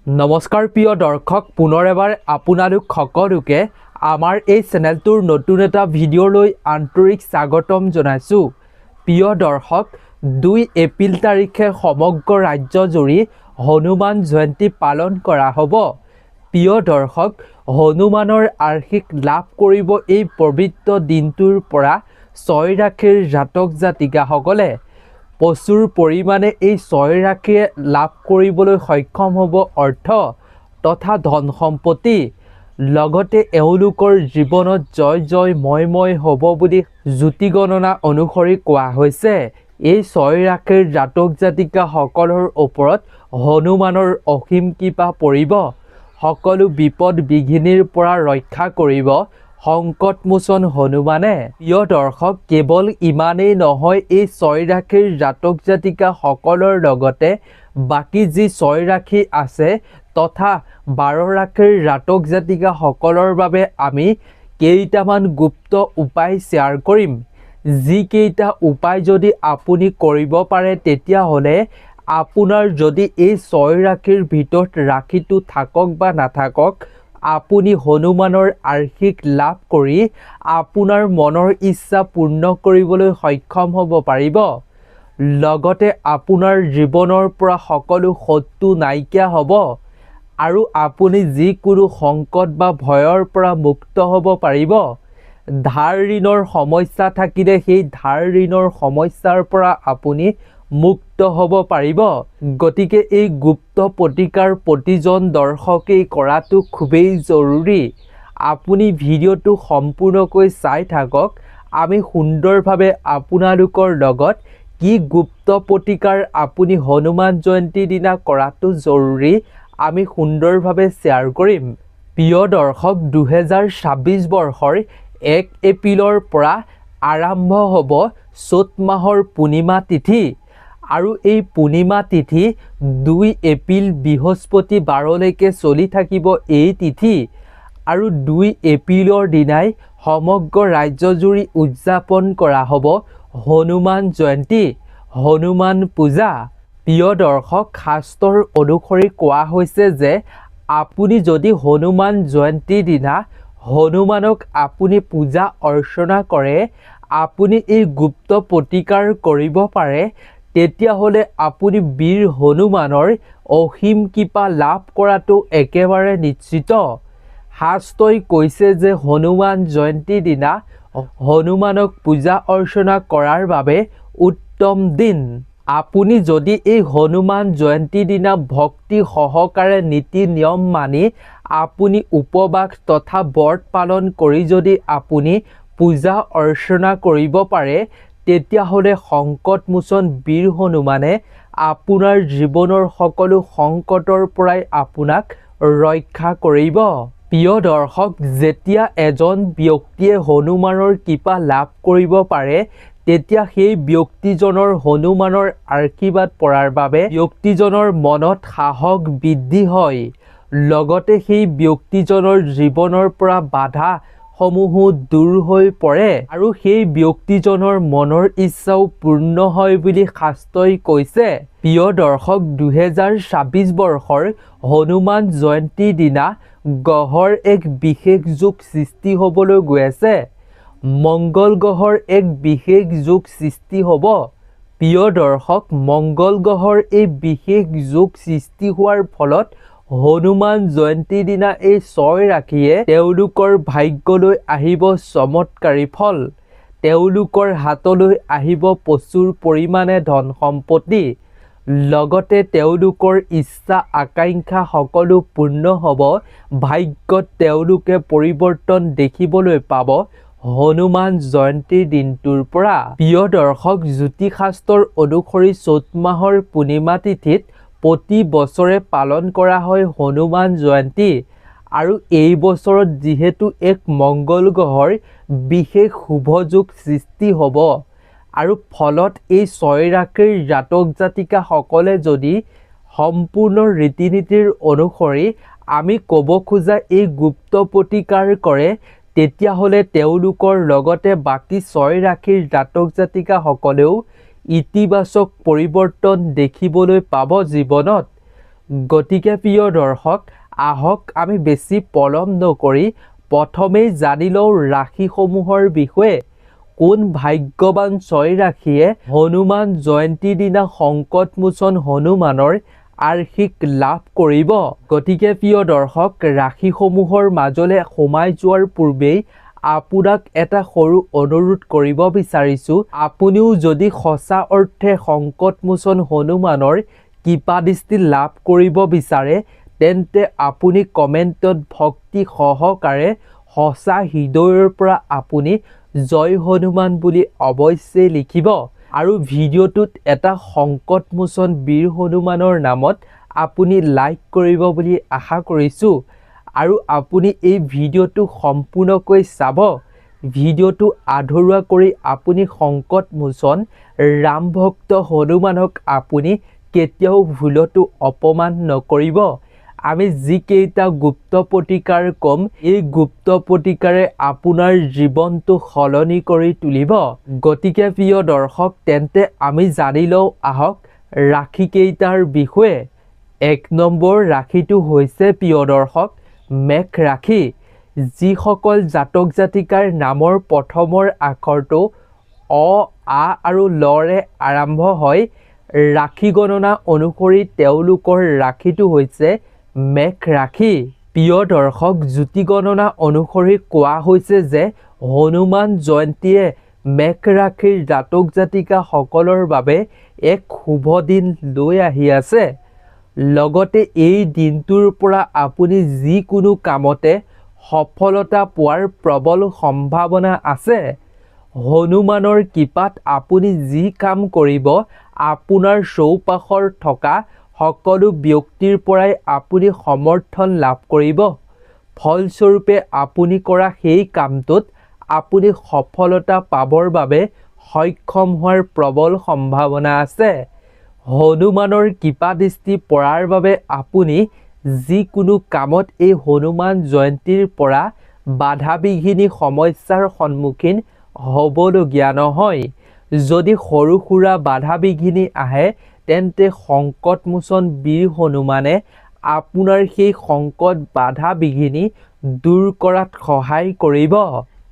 নমস্কাৰ প্ৰিয় দৰ্শক, পুনৰ এবাৰ আপোনালোক সকলোকে আমাৰ এই চেনেলটোৰ নতুন এটা ভিডিঅ'লৈ আন্তৰিক স্বাগতম জনাইছোঁ। প্ৰিয় দৰ্শক, 2 এপ্ৰিল তাৰিখে সমগ্ৰ ৰাজ্যজুৰি হনুমান জয়ন্তী পালন কৰা হ'ব। প্ৰিয় দৰ্শক, হনুমানৰ আশীষ লাভ কৰিব এই পবিত্ৰ দিনটোৰ পৰা 6 ৰাশিৰ জাতক জাতিকাসকলে প্ৰচুৰ পৰিমাণে এই 6 ৰাশিয়ে লাভ কৰিবলৈ সক্ষম হ'ব অৰ্থ তথা ধন সম্পত্তি, লগতে এওঁলোকৰ জীৱনত জয় ময় হ'ব বুলি জ্যোতি গণনা অনুসৰি কোৱা হৈছে। এই 6 ৰাশিৰ জাতক জাতিকাসকলৰ ওপৰত হনুমানৰ অসীম কৃপা পৰিব, সকলো বিপদ বিঘিনিৰ পৰা ৰক্ষা কৰিব সংকটমোচন হনুমানে। প্ৰিয় দৰ্শক, কেৱল ইমানেই নহয়, এই 6 ৰাশিৰ জাতক জাতিকাসকলৰ লগতে বাকী যি 6 ৰাশি আছে তথা 12 ৰাশিৰ জাতক জাতিকাসকলৰ বাবে আমি কেইটামান গুপ্ত উপায় শ্বেয়াৰ কৰিম। যিকেইটা উপায় যদি আপুনি কৰিব পাৰে, তেতিয়াহ'লে আপোনাৰ যদি এই 6 ৰাশিৰ ভিতৰত ৰাশিটো থাকক বা নাথাকক, আপুনি হনুমানৰ আশীষ লাভ কৰি আপোনাৰ মনৰ ইচ্ছা পূৰ্ণ কৰিবলৈ সক্ষম হ'ব পাৰিব। লগতে আপোনাৰ জীৱনৰ পৰা সকলো শত্ৰু নাইকিয়া হ'ব আৰু আপুনি যিকোনো সংকট বা ভয়ৰ পৰা মুক্ত হ'ব পাৰিব। ধাৰ ঋণৰ সমস্যা থাকিলে সেই ধাৰ ঋণৰ সমস্যাৰ পৰা আপুনি মুক্ত হ'ব পাৰিব। গতিকে এই গুপ্ত প্ৰতিকাৰ প্ৰতিজন দৰ্শকেই কৰাটো খুবেই জৰুৰী। আপুনি ভিডিঅ'টো সম্পূৰ্ণকৈ চাই থাকক। আমি সুন্দৰভাৱে আপোনালোকৰ লগত কি গুপ্ত প্ৰতিকাৰ আপুনি হনুমান জয়ন্তীৰ দিনা কৰাটো জৰুৰী আমি সুন্দৰভাৱে শ্বেয়াৰ কৰিম। প্ৰিয় দৰ্শক, 2026 বৰ্ষৰ 1 এপ্ৰিলৰ পৰা আৰম্ভ হ'ব চ'ত মাহৰ পূৰ্ণিমা তিথি আৰু এই পূৰ্ণিমা তিথি 2 এপ্ৰিল বৃহস্পতিবাৰলৈকে চলি থাকিব এই তিথি আৰু 2 এপ্ৰিলৰ দিনাই সমগ্ৰ ৰাজ্যজুৰি উদযাপন কৰা হ'ব হনুমান জয়ন্তী, হনুমান পূজা। প্ৰিয় দৰ্শক, শাস্ত্ৰৰ অনুসৰি কোৱা হৈছে যে আপুনি যদি হনুমান জয়ন্তীৰ দিনা হনুমানক আপুনি পূজা অৰ্চনা কৰে, আপুনি এই গুপ্ত প্ৰতিকাৰ কৰিব পাৰে, তেতিয়াহ'লে আপুনি বীৰ হনুমানৰ অসীম কৃপা লাভ কৰাটো একেবাৰে নিশ্চিত। শাস্ত্ৰই কৈছে যে হনুমান জয়ন্তীৰ দিনা হনুমানক পূজা অৰ্চনা কৰাৰ বাবে উত্তম দিন। আপুনি যদি এই হনুমান জয়ন্তীৰ দিনা ভক্তি সহকাৰে নীতি নিয়ম মানি আপুনি উপবাস তথা ব্ৰত পালন কৰি যদি আপুনি পূজা অৰ্চনা কৰিব পাৰে, তেতিয়াহ'লে সংকটমোচন বীৰ হনুমানে আপোনাৰ জীৱনৰ সকলো সংকটৰ পৰাই আপোনাক ৰক্ষা কৰিব। প্ৰিয় দৰ্শক, যেতিয়া এজন ব্যক্তিয়ে হনুমানৰ কৃপা লাভ কৰিব পাৰে, তেতিয়া সেই ব্যক্তিজনৰ হনুমানৰ আশীৰ্বাদ পৰাৰ বাবে ব্যক্তিজনৰ মনত সাহস বৃদ্ধি হয়। লগতে সেই ব্যক্তিজনৰ জীৱনৰ পৰা বাধা সমূহো দূৰ হৈ পৰে আৰু সেই ব্যক্তিজনৰ মনৰ ইচ্ছাও পূৰ্ণ হয় বুলি শাস্ত্ৰই কৈছে। প্ৰিয় দৰ্শক, 2026 বৰ্ষৰ হনুমান জয়ন্তীৰ দিনা গ্ৰহৰ এক বিশেষ যোগ সৃষ্টি হ'বলৈ গৈ আছে। মংগল গ্ৰহৰ এক বিশেষ যোগ সৃষ্টি হ'ব। প্ৰিয় দৰ্শক, মংগল গ্ৰহৰ এই বিশেষ যোগ সৃষ্টি হোৱাৰ ফলত হনুমান জয়ন্তীৰ দিনা এই 6 ৰাশিয়ে তেওঁলোকৰ ভাগ্যলৈ আহিব চমৎকাৰী ফল, তেওঁলোকৰ হাতলৈ আহিব প্ৰচুৰ পৰিমাণে ধন সম্পত্তি, লগতে তেওঁলোকৰ ইচ্ছা আকাংক্ষা সকলো পূৰ্ণ হ'ব। ভাগ্যত তেওঁলোকে পৰিৱৰ্তন দেখিবলৈ পাব হনুমান জয়ন্তীৰ দিনটোৰ পৰা। প্ৰিয় দৰ্শক, জ্যোতিষশাস্ত্ৰৰ অনুসৰি চ'ত মাহৰ পূৰ্ণিমা তিথিত প্ৰতি বছৰে পালন কৰা হয় হনুমান জয়ন্তী আৰু এই বছৰত যিহেতু এক মংগল গ্ৰহৰ বিশেষ শুভ যোগ সৃষ্টি হ'ব আৰু ফলত এই 6 ৰাশিৰ জাতক জাতিকাসকলে যদি সম্পূৰ্ণ ৰীতি নীতিৰ অনুসৰি আমি ক'ব খোজা এই গুপ্ত প্ৰতিকাৰ কৰে, তেতিয়াহ'লে তেওঁলোকৰ লগতে বাকী 6 ৰাশিৰ জাতক জাতিকাসকলেও ইতিবাচক পৰিৱৰ্তন দেখিবলৈ পাব জীৱনত। গতিকে প্ৰিয় দৰ্শক, আহক আমি বেছি পলম নকৰি প্ৰথমেই জানি লওঁ ৰাশিসমূহৰ বিষয়ে। কোন ভাগ্যৱান 6 ৰাশিয়ে হনুমান জয়ন্তীৰ দিনা সংকটমোচন হনুমানৰ আশীষ লাভ কৰিব। গতিকে প্ৰিয় দৰ্শক, ৰাশিসমূহৰ মাজলৈ সোমাই যোৱাৰ পূৰ্বেই আপোনাক এটা সৰু অনুৰোধ কৰিব বিচাৰিছোঁ। আপুনিও যদি সঁচা অৰ্থে সংকটমোচন হনুমানৰ কৃপাদৃষ্টি লাভ কৰিব বিচাৰে, তেন্তে আপুনি কমেণ্টত ভক্তি সহকাৰে সঁচা হৃদয়ৰ পৰা আপুনি জয় হনুমান বুলি অৱশ্যেই লিখিব। আৰু ভিডিঅ'টোত এটা সংকটমোচন বীৰ হনুমানৰ নামত আপুনি লাইক কৰিব বুলি আশা কৰিছোঁ। আৰু আপুনি এই ভিডিঅ'টো সম্পূৰ্ণকৈ চাব। ভিডিঅ'টো আধৰুৱা কৰি আপুনি সংকটমোচন ৰাম ভক্ত হনুমানক আপুনি কেতিয়াও ভুলতো অপমান নকৰিব। আমি যিকেইটা গুপ্ত প্ৰতিকাৰ ক'ম, এই গুপ্ত প্ৰতিকাৰে আপোনাৰ জীৱনটো সলনি কৰি তুলিব। গতিকে প্ৰিয় দৰ্শক, তেন্তে আমি জানি লওঁ আহক ৰাশিকেইটাৰ বিষয়ে। 1 নম্বৰ ৰাশিটো হৈছে প্ৰিয় দৰ্শক মেঘ ৰাশি। যিসকল জাতক জাতিকাৰ নামৰ প্ৰথমৰ আখৰটো অ, আ আৰু লৰে আৰম্ভ হয়, ৰাশি গণনা অনুসৰি তেওঁলোকৰ ৰাশিটো হৈছে মেঘ ৰাশি। প্ৰিয় দৰ্শক, জ্যোতি গণনা অনুসৰি কোৱা হৈছে যে হনুমান জয়ন্তীয়ে মেঘ ৰাশিৰ জাতক জাতিকাসকলৰ বাবে এক শুভ দিন লৈ আহি আছে। লগতে এই দিনটোৰ পৰা আপুনি যিকোনো কামতে সফলতা পোৱাৰ প্ৰবল সম্ভাৱনা আছে। হনুমানৰ কৃপাত আপুনি যি কাম কৰিব, আপোনাৰ চৌপাশৰ থকা সকলো ব্যক্তিৰ পৰাই আপুনি সমৰ্থন লাভ কৰিব। ফলস্বৰূপে আপুনি কৰা সেই কামটোত আপুনি সফলতা পাবৰ বাবে সক্ষম হোৱাৰ প্ৰবল সম্ভাৱনা আছে। হনুমানৰ কৃপাদৃষ্টি পৰাৰ বাবে আপুনি যিকোনো কামত এই হনুমান জয়ন্তীৰ পৰা বাধা বিঘিনি সমস্যাৰ সন্মুখীন হ'বলগীয়া নহয়। যদি সৰু সুৰা বাধা বিঘিনি আহে, তেন্তে সংকটমোচন বীৰ হনুমানে আপোনাৰ সেই সংকট বাধা বিঘিনি দূৰ কৰাত সহায় কৰিব।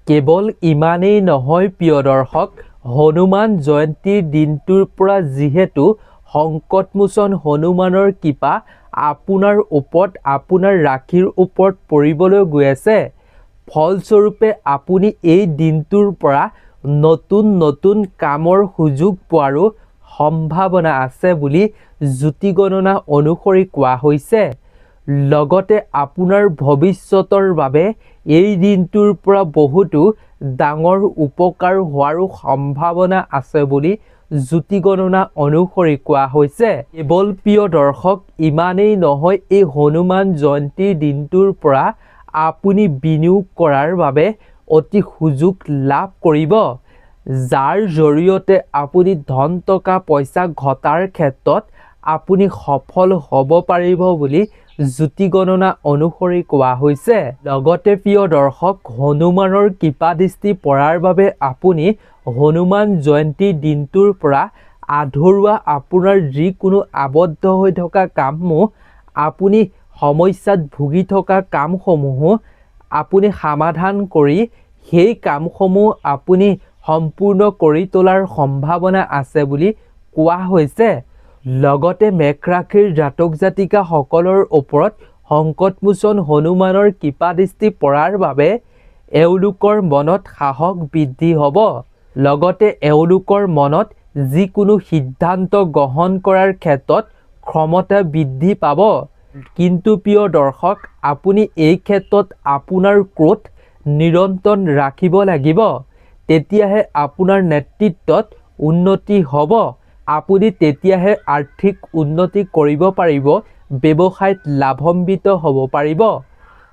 কেৱল ইমানেই নহয় প্ৰিয় দৰ্শক, হনুমান জয়ন্তীৰ দিনটোৰ পৰা যিহেতু সংকটমোচন হনুমানৰ কৃপা আপোনাৰ ওপৰত, আপোনাৰ ৰাশিৰ ওপৰত পৰিবলৈ গৈ আছে। ফলস্বৰূপে আপুনি এই দিনটোৰ পৰা নতুন নতুন কামৰ সুযোগ পোৱাৰো সম্ভাৱনা আছে বুলি জ্যোতি গণনা অনুসৰি কোৱা হৈছে। লগতে আপোনাৰ ভৱিষ্যতৰ বাবে এই দিনটোৰ পৰা বহুতো ডাঙৰ উপকাৰ হোৱাৰো সম্ভাৱনা আছে বুলি জ্যোতি গণনা অনুসৰি কোৱা হৈছে। কেৱল প্ৰিয় দৰ্শক ইমানেই নহয়, এই হনুমান জয়ন্তীৰ দিনটোৰ পৰা আপুনি বিনিয়োগ কৰাৰ বাবে অতি সুযোগ লাভ কৰিব, যাৰ জৰিয়তে আপুনি ধন টকা পইচা ঘটাৰ ক্ষেত্ৰত আপুনি সফল হ'ব পাৰিব বুলি জ্যোতি গণনা অনুসৰি কোৱা হৈছে। লগতে প্ৰিয় দৰ্শক, হনুমানৰ কৃপাদৃষ্টি পৰাৰ বাবে আপুনি হনুমান জয়ন্তীৰ দিনটোৰ পৰা আধৰুৱা আপোনাৰ যিকোনো আবদ্ধ হৈ থকা কামসমূহ, আপুনি সমস্যাত ভুগি থকা কামসমূহো আপুনি সমাধান কৰি সেই কামসমূহ আপুনি সম্পূৰ্ণ কৰি তোলাৰ সম্ভাৱনা আছে বুলি কোৱা হৈছে। লগতে মেঘ ৰাশিৰ জাতক জাতিকাসকলৰ ওপৰত সংকটমোচন হনুমানৰ কৃপাদৃষ্টি পৰাৰ বাবে এওঁলোকৰ মনত সাহস বৃদ্ধি হ'ব। লগতে এওঁলোকৰ মনত যিকোনো সিদ্ধান্ত গ্ৰহণ কৰাৰ ক্ষেত্ৰত ক্ষমতা বৃদ্ধি পাব। কিন্তু প্ৰিয় দৰ্শক, আপুনি এই ক্ষেত্ৰত আপোনাৰ ক্ৰোধ নিৰন্তৰ ৰাখিব লাগিব, তেতিয়াহে আপোনাৰ নেতৃত্বত উন্নতি হ'ব। আপুনি তেতিয়াহে আৰ্থিক উন্নতি কৰিব পাৰিব, ব্যৱসায়ত লাভান্বিত হ'ব পাৰিব।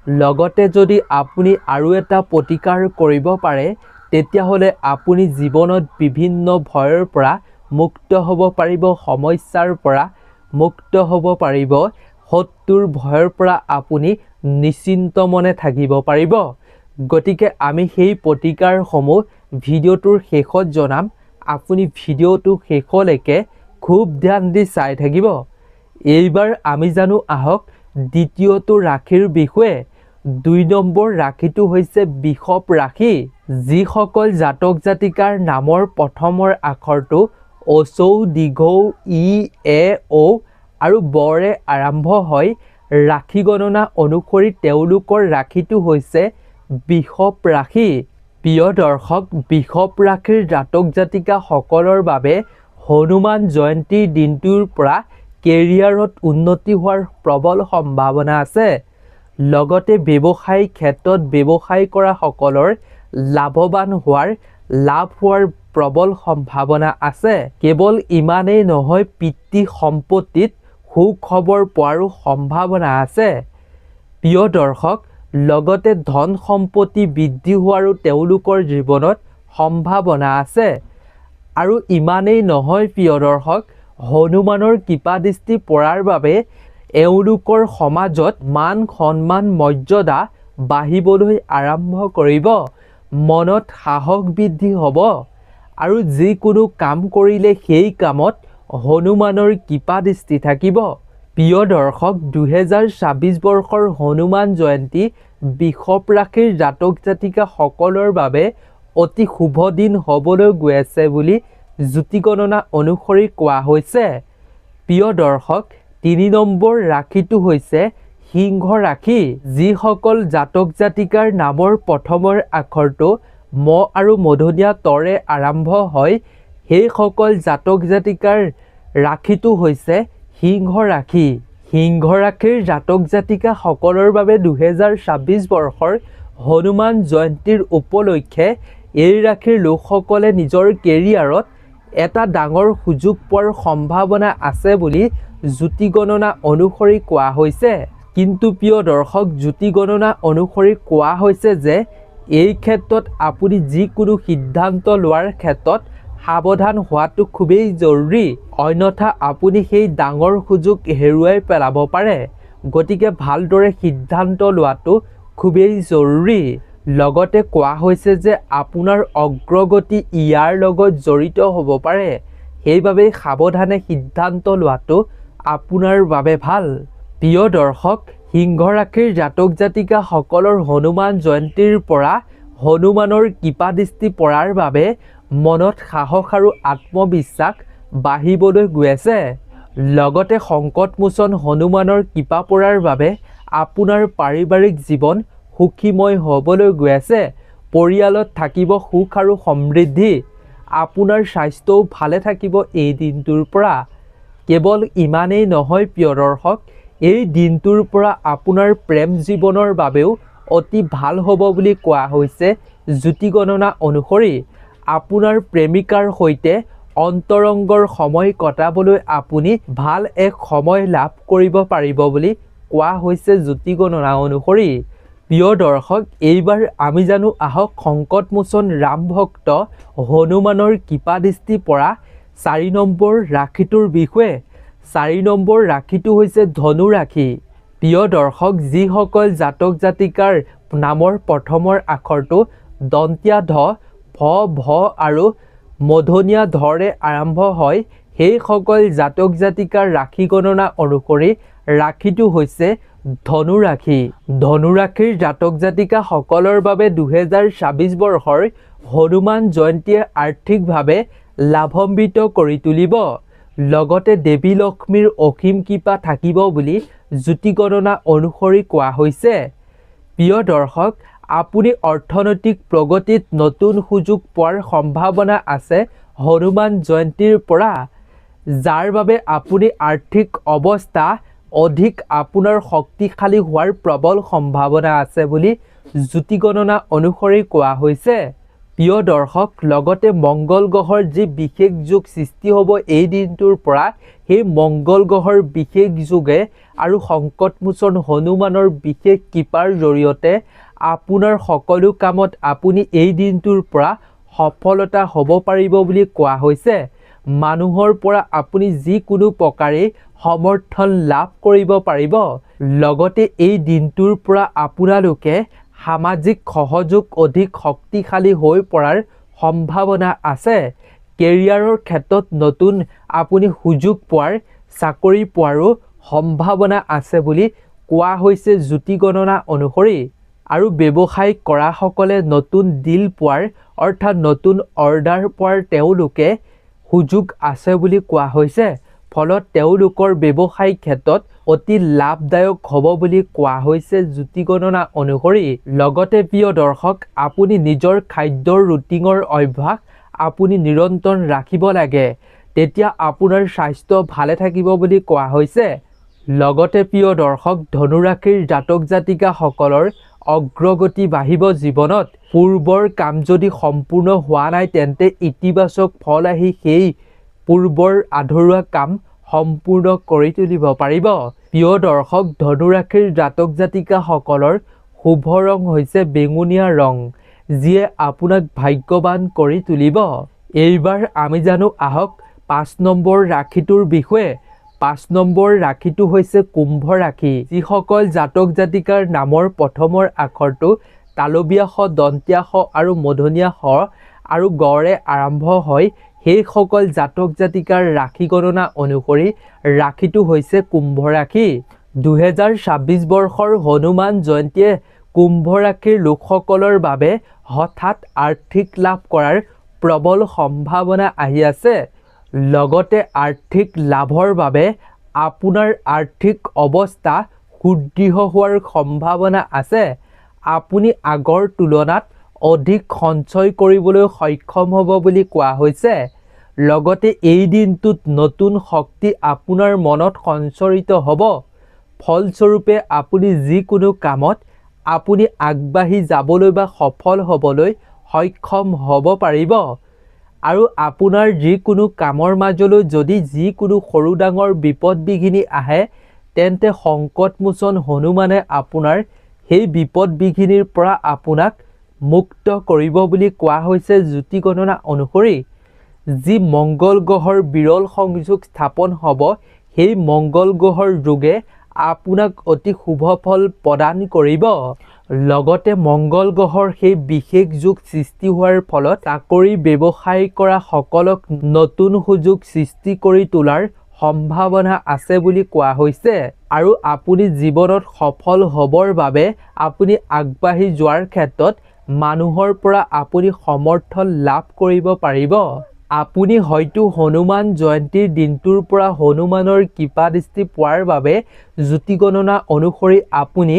লগতে যদি আপুনি আৰু এটা প্ৰতিকাৰ কৰিব পাৰে, তেতিয়াহ'লে আপুনি জীৱনত বিভিন্ন ভয়ৰ পৰা মুক্ত হ'ব পাৰিব, সমস্যাৰ পৰা মুক্ত হ'ব পাৰিব, শত্ৰুৰ ভয়ৰ পৰা আপুনি নিশ্চিন্ত মনে থাকিব পাৰিব। গতিকে আমি সেই প্ৰতিকাৰসমূহ ভিডিঅ'টোৰ শেষত জনাম। আপুনি ভিডিঅ'টো শেষলৈকে খুব ধ্যান দি চাই থাকিব। এইবাৰ আমি জানো আহক দ্বিতীয়টো ৰাশিৰ বিষয়ে। 2 নম্বৰ ৰাশিটো হৈছে বৃষভ ৰাশি। যিসকল জাতক জাতিকাৰ নামৰ প্ৰথমৰ আখৰটো অচৌ দীঘৌ ই এ ঔ আৰু বৰে আৰম্ভ হয়, ৰাশি গণনা অনুসৰি তেওঁলোকৰ ৰাশিটো হৈছে বৃষভ ৰাশি। প্ৰিয় দৰ্শক, বৃষভ ৰাশিৰ জাতক জাতিকাসকলৰ বাবে হনুমান জয়ন্তীৰ দিনটোৰ পৰা কেৰিয়াৰত উন্নতি হোৱাৰ প্ৰবল সম্ভাৱনা আছে। লগতে ব্যৱসায়িক ক্ষেত্ৰত ব্যৱসায় কৰা সকলৰ লাভৱান লাভ হোৱাৰ প্ৰবল সম্ভাৱনা আছে। কেৱল ইমানেই নহয়, পিতৃ সম্পত্তিত সুখবৰ পোৱাৰো সম্ভাৱনা আছে। প্ৰিয় দৰ্শক, লগতে ধন সম্পত্তি বৃদ্ধি হোৱাৰো তেওঁলোকৰ জীৱনত সম্ভাৱনা আছে। আৰু ইমানেই নহয় প্ৰিয় দৰ্শক, হনুমানৰ কৃপাদৃষ্টি পৰাৰ বাবে এওঁলোকৰ সমাজত মান সন্মান মৰ্যাদা বাঢ়িবলৈ আৰম্ভ কৰিব, মনত সাহস বৃদ্ধি হ'ব আৰু যিকোনো কাম কৰিলে সেই কামত হনুমানৰ কৃপাদৃষ্টি থাকিব। প্ৰিয় দৰ্শক, 2026 বৰ্ষৰ হনুমান জয়ন্তী বৃষভ ৰাশিৰ জাতক জাতিকাসকলৰ বাবে অতি শুভ দিন হ'বলৈ গৈ আছে বুলি জ্যোতি গণনা অনুসৰি কোৱা হৈছে। প্ৰিয় দৰ্শক, 3 নম্বৰ ৰাশিটো হৈছে সিংহ ৰাশি। যিসকল জাতক জাতিকাৰ নামৰ প্ৰথমৰ আখৰটো ম আৰু মূৰ্ধন্য তৰে আৰম্ভ হয়, সেইসকল জাতক জাতিকাৰ ৰাশিটো হৈছে সিংহ ৰাশি। সিংহ ৰাশিৰ জাতক জাতিকাসকলৰ বাবে 2026 বৰ্ষৰ হনুমান জয়ন্তীৰ উপলক্ষে এই ৰাশিৰ লোকসকলে নিজৰ কেৰিয়াৰত এটা ডাঙৰ সুযোগ পোৱাৰ সম্ভাৱনা আছে বুলি জ্যোতি গণনা অনুসৰি কোৱা হৈছে। কিন্তু প্ৰিয় দৰ্শক, জ্যোতি গণনা অনুসৰি কোৱা হৈছে যে এই ক্ষেত্ৰত আপুনি যিকোনো সিদ্ধান্ত লোৱাৰ ক্ষেত্ৰত সাৱধান হোৱাটো খুবেই জৰুৰী, অন্যথা আপুনি সেই ডাঙৰ সুযোগ হেৰুৱাই পেলাব পাৰে। গতিকে ভালদৰে সিদ্ধান্ত লোৱাটো খুবেই জৰুৰী। লগতে কোৱা হৈছে যে আপোনাৰ অগ্ৰগতি ইয়াৰ লগত জড়িত হ'ব পাৰে, সেইবাবে সাৱধানে সিদ্ধান্ত লোৱাটো আপোনাৰ বাবে ভাল। প্ৰিয় দৰ্শক, সিংহ ৰাশিৰ জাতক জাতিকাসকলৰ হনুমান জয়ন্তীৰ পৰা হনুমানৰ কৃপাদৃষ্টি পৰাৰ বাবে মনত সাহস আৰু আত্মবিশ্বাস বাঢ়িবলৈ গৈ আছে। লগতে সংকটমোচন হনুমানৰ কৃপা পৰাৰ বাবে আপোনাৰ পাৰিবাৰিক জীৱন সুখীময় হ'বলৈ গৈ আছে। পৰিয়ালত থাকিব সুখ আৰু সমৃদ্ধি। আপোনাৰ স্বাস্থ্যও ভালে থাকিব এই দিনটোৰ পৰা। কেৱল ইমানেই নহয় প্ৰিয় দৰ্শক, এই দিনটোৰ পৰা আপোনাৰ প্ৰেম জীৱনৰ বাবেও অতি ভাল হ'ব বুলি কোৱা হৈছে জ্যোতি গণনা অনুসৰি। আপোনাৰ প্ৰেমিকাৰ সৈতে অন্তৰংগৰ সময় কটাবলৈ আপুনি ভাল এক সময় লাভ কৰিব পাৰিব বুলি কোৱা হৈছে জ্যোতি গণনা অনুসৰি। প্ৰিয় দৰ্শক, এইবাৰ আমি জানো আহক সংকটমোচন ৰাম ভক্ত হনুমানৰ কৃপাদৃষ্টি পৰা 4 নম্বৰ ৰাশিটোৰ বিষয়ে। 4 নম্বৰ ৰাশিটো হৈছে ধনু ৰাশি। প্ৰিয় দৰ্শক, যিসকল জাতক জাতিকাৰ নামৰ প্ৰথমৰ আখৰটো দন্তীয়া ধ, ভ, ভ আৰু মূৰ্ধন্য ধৰে আৰম্ভ হয়, সেইসকল জাতক জাতিকাৰ ৰাশি গণনা অনুসৰি ৰাশিটো হৈছে ধনু ৰাশি। ধনু ৰাশিৰ জাতক জাতিকাসকলৰ বাবে 2026 বৰ্ষৰ হনুমান জয়ন্তীয়ে আৰ্থিকভাৱে লাভান্বিত কৰি তুলিব। লগতে দেৱী লক্ষ্মীৰ অসীম কৃপা থাকিব বুলি জ্যোতি গণনা অনুসৰি কোৱা হৈছে। প্ৰিয় দৰ্শক, আপুনি অৰ্থনৈতিক প্ৰগতিত নতুন সুযোগ পোৱাৰ সম্ভাৱনা আছে হনুমান জয়ন্তীৰ পৰা, যাৰ বাবে আপুনি আৰ্থিক অৱস্থা অধিক আপোনাৰ শক্তিশালী হোৱাৰ প্ৰবল সম্ভাৱনা আছে বুলি জ্যোতি গণনা অনুসৰি কোৱা হৈছে। প্ৰিয় দৰ্শক, লগতে মংগল গ্ৰহৰ যি বিশেষ যোগ সৃষ্টি হ'ব এই দিনটোৰ পৰা, সেই মংগল গ্ৰহৰ বিশেষ যোগে আৰু সংকটমোচন হনুমানৰ বিশেষ কৃপাৰ জৰিয়তে আপোনাৰ সকলো কামত আপুনি এই দিনটোৰ পৰা সফলতা হ'ব পাৰিব বুলি কোৱা হৈছে। মানুহৰ পৰা আপুনি যিকোনো প্ৰকাৰে সমৰ্থন লাভ কৰিব পাৰিব। লগতে এই দিনটোৰ পৰা আপোনালোকে সামাজিক সহযোগ অধিক শক্তিশালী হৈ পৰাৰ সম্ভাৱনা আছে। কেৰিয়াৰৰ ক্ষেত্ৰত নতুন আপুনি সুযোগ পোৱাৰ, চাকৰি পোৱাৰো সম্ভাৱনা আছে বুলি কোৱা হৈছে জ্যোতি গণনা অনুসৰি। আৰু ব্যৱসায় কৰাসকলে নতুন ডিল পোৱাৰ অৰ্থাৎ নতুন অৰ্ডাৰ পোৱাৰ তেওঁলোকে সুযোগ আছে বুলি কোৱা হৈছে। ফলত তেওঁলোকৰ ব্যৱসায় ক্ষেত্ৰত অতি লাভদায়ক হ'ব বুলি কোৱা হৈছে জ্যোতি গণনা অনুসৰি। লগতে প্ৰিয় দৰ্শক, আপুনি নিজৰ খাদ্যৰ ৰুটিনৰ অভ্যাস আপুনি নিৰন্তৰ ৰাখিব লাগে, তেতিয়া আপোনাৰ স্বাস্থ্য ভালে থাকিব বুলি কোৱা হৈছে। লগতে প্ৰিয় দৰ্শক, ধনুৰাশিৰ জাতক জাতিকাসকলৰ অগ্ৰগতি বাঢ়িব জীৱনত। পূৰ্বৰ কাম যদি সম্পূৰ্ণ হোৱা নাই তেন্তে ইতিবাচক ফল আহি সেই পূৰ্বৰ আধৰুৱা কাম সম্পূৰ্ণ কৰি তুলিব পাৰিব। প্ৰিয় দৰ্শক, ধনুৰাশিৰ জাতক জাতিকাসকলৰ শুভ ৰং হৈছে বেঙুনীয়া ৰং, যিয়ে আপোনাক ভাগ্যৱান কৰি তুলিব। এইবাৰ আমি জানো আহক 5 নম্বৰ ৰাশিটোৰ বিষয়ে। 5 নম্বৰ ৰাশিটো হৈছে কুম্ভ ৰাশি। যিসকল জাতক জাতিকাৰ নামৰ প্ৰথমৰ আখৰটো তালবীয়া শ, দন্তীয়া শ আৰু মূৰ্ধন্য ষ আৰু গড়ে আৰম্ভ হয়, সেইসকল জাতক জাতিকাৰ ৰাশি গণনা অনুসৰি ৰাশিটো হৈছে কুম্ভ ৰাশি। 2026 বৰ্ষৰ হনুমান জয়ন্তীয়ে কুম্ভ ৰাশিৰ লোকসকলৰ বাবে হঠাৎ আৰ্থিক লাভ কৰাৰ প্ৰবল সম্ভাৱনা আহি আছে। লগতে আৰ্থিক লাভৰ বাবে আপোনাৰ আৰ্থিক অৱস্থা সুদৃঢ় হোৱাৰ সম্ভাৱনা আছে। আপুনি আগৰ তুলনাত অধিক সঞ্চয় কৰিবলৈ সক্ষম হ'ব বুলি কোৱা হৈছে। লগতে এই দিনটোত নতুন শক্তি আপোনাৰ মনত সঞ্চৰিত হ'ব। ফলস্বৰূপে আপুনি যিকোনো কামত আপুনি আগবাঢ়ি যাবলৈ বা সফল হ'বলৈ সক্ষম হ'ব পাৰিব। আৰু আপোনাৰ যিকোনো কামৰ মাজলৈ যদি যিকোনো সৰু ডাঙৰ বিপদ বিঘিনি আহে তেন্তে সংকটমোচন হনুমানে আপোনাৰ সেই বিপদ বিঘিনিৰ পৰা আপোনাক মুক্ত কৰিব বুলি কোৱা হৈছে জ্যোতি গণনা অনুসৰি। যি মংগল গ্ৰহৰ বিৰল সংযোগ স্থাপন হ'ব, সেই মংগল গ্ৰহৰ যোগে আপোনাক অতি শুভ ফল প্ৰদান কৰিব। লগতে মংগল গ্ৰহৰ সেই বিশেষ যোগ সৃষ্টি হোৱাৰ ফলত চাকৰি ব্যৱসায় কৰা সকলক নতুন সুযোগ সৃষ্টি কৰি তোলাৰ সম্ভাৱনা আছে বুলি কোৱা হৈছে। আৰু আপুনি জীৱনত সফল হ'বৰ বাবে আপুনি আগবাঢ়ি যোৱাৰ ক্ষেত্ৰত মানুহৰ পৰা আপুনি সমৰ্থন লাভ কৰিব পাৰিব। আপুনি হয়তো হনুমান জয়ন্তীৰ দিনটোৰ পৰা হনুমানৰ কৃপা দৃষ্টি পোৱাৰ বাবে জ্যোতি গণনা অনুসৰি আপুনি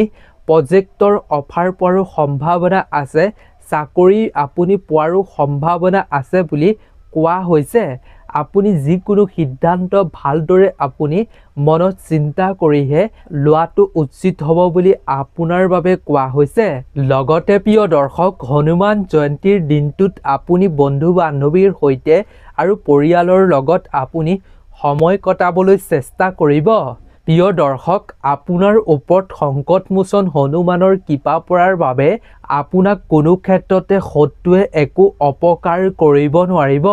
প্ৰজেক্টৰ অফাৰ পোৱাৰো সম্ভাৱনা আছে, চাকৰি আপুনি পোৱাৰো সম্ভাৱনা আছে বুলি কোৱা হৈছে। আপুনি যিকোনো সিদ্ধান্ত ভালদৰে আপুনি মনত চিন্তা কৰিহে লোৱাটো উচিত হ'ব বুলি আপোনাৰ বাবে কোৱা হৈছে। লগতে প্ৰিয় দৰ্শক, হনুমান জয়ন্তীৰ দিনটোত আপুনি বন্ধু বান্ধৱীৰ সৈতে আৰু পৰিয়ালৰ লগত আপুনি সময় কটাবলৈ চেষ্টা কৰিব। প্ৰিয় দৰ্শক, আপোনাৰ ওপৰত সংকটমোচন হনুমানৰ কৃপা পৰাৰ বাবে আপোনাক কোনো ক্ষেত্ৰতে শত্ৰুৱে একো অপকাৰ কৰিব নোৱাৰিব।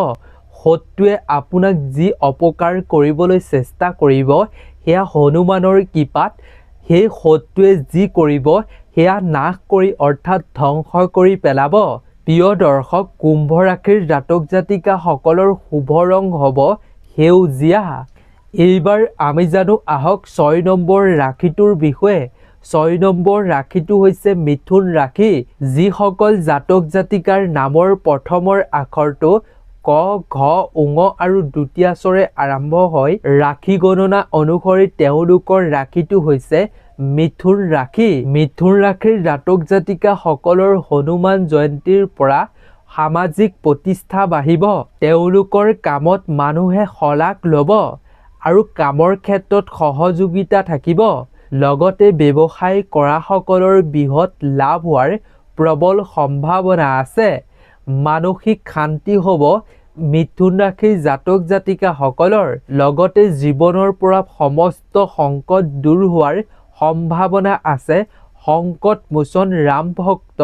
শত্ৰুৱে আপোনাক যি অপকাৰ কৰিবলৈ চেষ্টা কৰিব সেয়া হনুমানৰ কৃপাত সেই শত্ৰুৱে যি কৰিব সেয়া নাশ কৰি অৰ্থাৎ ধ্বংস কৰি পেলাব। প্ৰিয় দৰ্শক, কুম্ভ ৰাশিৰ জাতক জাতিকাসকলৰ শুভ ৰং হ'ব সেউজীয়া। এইবাৰ আমি জানো আহক 6 নম্বৰ ৰাশিটোৰ বিষয়ে। 6 নম্বৰ ৰাশিটো হৈছে মিথুন ৰাশি। যিসকল জাতক জাতিকাৰ নামৰ প্ৰথমৰ আখৰটো ক, ঘ, ঙ আৰু দ্বিতীয়াচৰে আৰম্ভ হয়, ৰাশি গণনা অনুসৰি তেওঁলোকৰ ৰাশিটো হৈছে মিথুন ৰাশি। মিথুন ৰাশিৰ জাতক জাতিকাসকলৰ হনুমান জয়ন্তীৰ পৰা সামাজিক প্ৰতিষ্ঠা বাঢ়িব। তেওঁলোকৰ কামত মানুহে শলাগ ল'ব আৰু কামৰ ক্ষেত্ৰত সহযোগিতা থাকিব। লগতে ব্যৱসায় কৰাসকলৰ বৃহৎ লাভ হোৱাৰ প্ৰবল সম্ভাৱনা আছে। মানসিক শান্তি হ'ব মিথুন ৰাশিৰ জাতক জাতিকাসকলৰ। লগতে জীৱনৰ পৰা সমস্ত সংকট দূৰ হোৱাৰ সম্ভাৱনা আছে সংকটমোচন ৰাম ভক্ত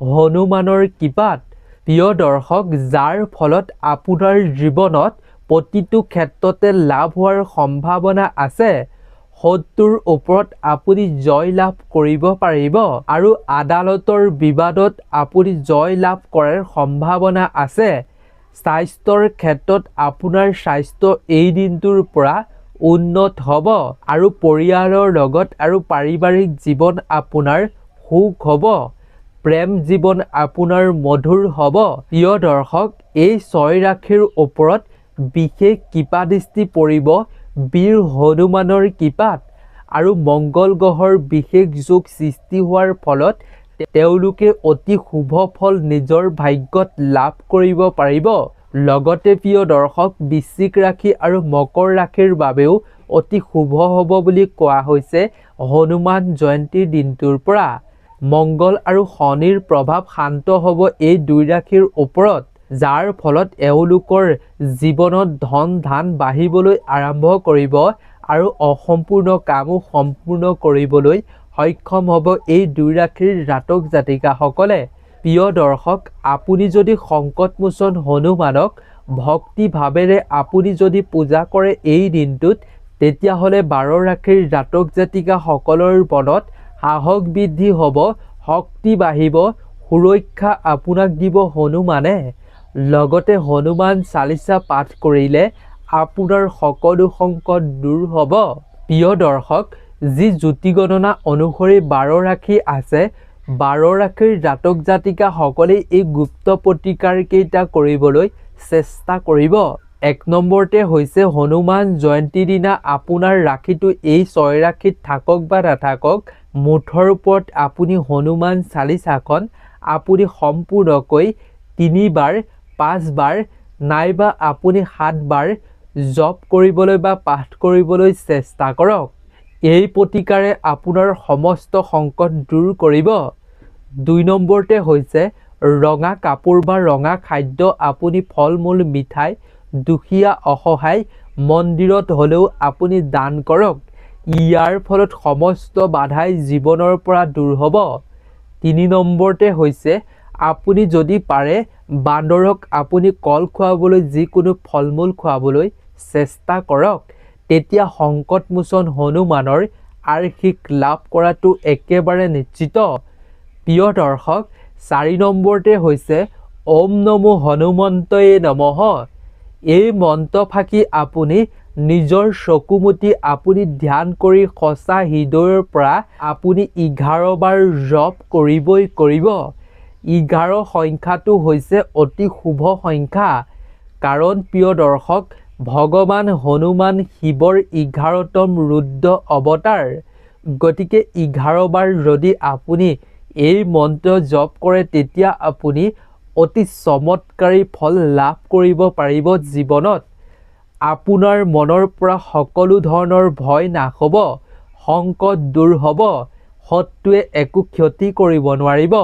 হনুমানৰ কৃপাত। প্ৰিয় দৰ্শক, যাৰ ফলত আপোনাৰ জীৱনত প্ৰতিটো ক্ষেত্ৰতে লাভ হোৱাৰ সম্ভাৱনা আছে। শত্ৰুৰ ওপৰত আপুনি জয় লাভ কৰিব পাৰিব আৰু আদালতৰ বিবাদত আপুনি জয় লাভ কৰাৰ সম্ভাৱনা আছে। স্বাস্থ্যৰ ক্ষেত্ৰত আপোনাৰ স্বাস্থ্য এই দিনটোৰ পৰা উন্নত হ'ব আৰু পৰিয়ালৰ লগত আৰু পাৰিবাৰিক জীৱন আপোনাৰ সুখ হ'ব, প্ৰেম জীৱন আপোনাৰ মধুৰ হ'ব। প্ৰিয় দৰ্শক, এই 6 ৰাশিৰ ওপৰত বিশেষ কৃপাদৃষ্টি পৰিব বীৰ হনুমানৰ কৃপাত আৰু মংগল গ্ৰহৰ বিশেষ যোগ সৃষ্টি হোৱাৰ ফলত তেওঁলোকে অতি শুভ ফল নিজৰ ভাগ্যত লাভ কৰিব পাৰিব। লগতে প্ৰিয় দৰ্শক, বৃশ্চিক ৰাশি আৰু মকৰ ৰাশিৰ বাবেও অতি শুভ হ'ব বুলি কোৱা হৈছে হনুমান জয়ন্তীৰ দিনটোৰ পৰা। মংগল আৰু শনিৰ প্ৰভাৱ শান্ত হ'ব এই 2 ৰাশিৰ ওপৰত, যাৰ ফলত এওঁলোকৰ জীৱনত ধন ধান বাঢ়িবলৈ আৰম্ভ কৰিব আৰু অসম্পূৰ্ণ কামো সম্পূৰ্ণ কৰিবলৈ সক্ষম হ'ব এই 2 ৰাশিৰ জাতক জাতিকাসকলে। প্ৰিয় দৰ্শক, আপুনি যদি সংকটমোচন হনুমানক ভক্তি ভাৱেৰে আপুনি যদি পূজা কৰে এই দিনটোত, তেতিয়াহ'লে 12 ৰাশিৰ জাতক জাতিকাসকলৰ মনত সাহস বৃদ্ধি হ'ব, শক্তি বাঢ়িব, সুৰক্ষা আপোনাক দিব হনুমানে। লগতে হনুমান চালিচা পাঠ কৰিলে আপোনাৰ সকলো সংকট দূৰ হ'ব। প্ৰিয় দৰ্শক, যি জ্যোতি গণনা অনুসৰি 12 ৰাশি আছে, 12 ৰাশিৰ জাতক জাতিকাসকলে এই গুপ্ত প্ৰতিকাৰ কেইটা কৰিবলৈ চেষ্টা কৰিব। 1 নম্বৰতে হৈছে হনুমান জয়ন্তীৰ দিনা আপোনাৰ ৰাশিটো এই 6 ৰাশিত থাকক বা নাথাকক, মুঠৰ ওপৰত আপুনি হনুমান চালিচাখন আপুনি সম্পূৰ্ণকৈ 3 বাৰ 5 বাৰ নাইবা আপুনি 7 বাৰ জপ কৰিবলৈ বা পাঠ কৰিবলৈ চেষ্টা কৰক। এই প্ৰতিকাৰে আপোনাৰ সমস্ত সংকট দূৰ কৰিব। 2 নম্বৰতে হৈছে ৰঙা কাপোৰ বা ৰঙা খাদ্য আপুনি ফল মূল মিঠাই দুখীয়া অসহায় মন্দিৰত হ'লেও আপুনি দান কৰক। ইয়াৰ ফলত সমস্ত বাধাই জীৱনৰ পৰা দূৰ হ'ব। 3 নম্বৰতে হৈছে আপুনি যদি পাৰে বান্দৰক আপুনি কল খুৱাবলৈ, যিকোনো ফল মূল খুৱাবলৈ চেষ্টা কৰক, তেতিয়া সংকটমোচন হনুমানৰ আৰ্শীক লাভ কৰাটো একেবাৰে নিশ্চিত। প্ৰিয় দৰ্শক, 4 নম্বৰতে হৈছে ওম নমো হনুমন্তয়ে নমঃ। এই মন্ত্ৰ ফাঁকি আপুনি নিজৰ চকুমুটি আপুনি ধ্যান কৰি সঁচা হৃদয়ৰ পৰা আপুনি 11 বাৰ জপ কৰিবই কৰিব। 11 সংখ্যাটো হৈছে অতি শুভ সংখ্যা, কাৰণ প্ৰিয় দৰ্শক, ভগৱান হনুমান শিৱৰ 11তম ৰুদ্ৰ অৱতাৰ। গতিকে 11 বাৰ যদি আপুনি এই মন্ত্ৰ জপ কৰে, তেতিয়া আপুনি অতি চমৎকাৰী ফল লাভ কৰিব পাৰিব জীৱনত। আপোনাৰ মনৰ পৰা সকলো ধৰণৰ ভয় নাশ হ'ব, সংকট দূৰ হ'ব, শত্ৰুৱে একো ক্ষতি কৰিব নোৱাৰিব,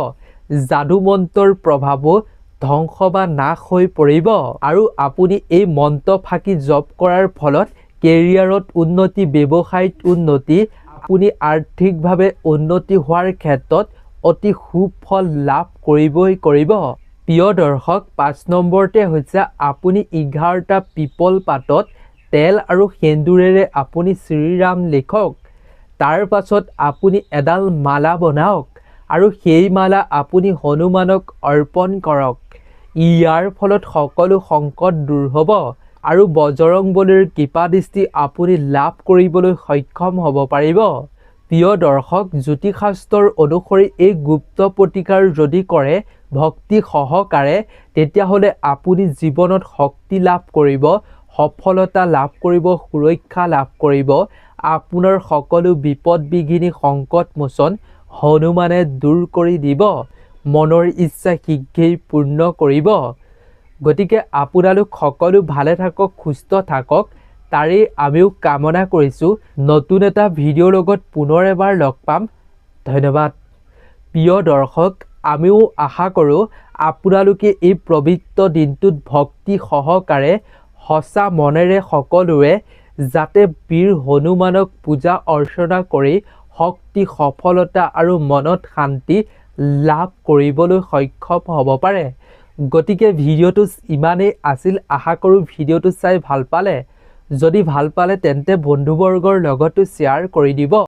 যাদু মন্ত্ৰৰ প্ৰভাৱো ধ্বংস বা নাশ হৈ পৰিব আৰু আপুনি এই মন্ত্ৰ ফাঁকি জপ কৰাৰ ফলত কেৰিয়াৰত উন্নতি, ব্যৱসায়ত উন্নতি, আপুনি আৰ্থিকভাৱে উন্নতি হোৱাৰ ক্ষেত্ৰত অতি সুফল লাভ কৰিবই কৰিব। প্ৰিয় দৰ্শক, 5 নম্বৰতে হৈছে আপুনি 11টা পিপল পাতত তেল আৰু সেন্দুৰেৰে আপুনি শ্ৰীৰাম লিখক। তাৰ পাছত আপুনি এডাল মালা বনাওক আৰু সেই মালা আপুনি হনুমানক অৰ্পণ কৰক। ইয়াৰ ফলত সকলো সংকট দূৰ হ'ব আৰু বজৰংবলীৰ কৃপাদৃষ্টি আপুনি লাভ কৰিবলৈ সক্ষম হ'ব পাৰিব। প্ৰিয় দৰ্শক, জ্যোতিষশাস্ত্ৰৰ অনুসৰি এই গুপ্ত প্ৰতিকাৰ যদি কৰে ভক্তি সহকাৰে, তেতিয়াহ'লে আপুনি জীৱনত শক্তি লাভ কৰিব, সফলতা লাভ কৰিব, সুৰক্ষা লাভ কৰিব। আপোনাৰ সকলো বিপদ বিঘিনি সংকট মোচন হনুমানে দূৰ কৰি দিব, মনৰ ইচ্ছা শীঘ্ৰেই পূৰ্ণ কৰিব। গতিকে আপোনালোক সকলো ভালে থাকক, সুস্থ থাকক, তাৰেই আমিও কামনা কৰিছোঁ। নতুন এটা ভিডিঅ'ৰ লগত পুনৰ এবাৰ লগ পাম। ধন্যবাদ। প্ৰিয় দৰ্শক, আমিও আশা কৰোঁ আপোনালোকে এই পবিত্ৰ দিনটোত ভক্তি সহকাৰে সঁচা মনেৰে সকলোৱে যাতে বীৰ হনুমানক পূজা অৰ্চনা কৰি শক্তি, সফলতা আৰু মনত শান্তি লাভ কৰিবলৈ সক্ষম হ'ব পাৰে। গতিকে ভিডিঅ'টো ইমানেই আছিল। আশা কৰোঁ ভিডিঅ'টো চাই ভাল পালে। যদি ভাল পালে তেন্তে বন্ধুবৰ্গৰ লগতো শ্বেয়াৰ কৰি দিব।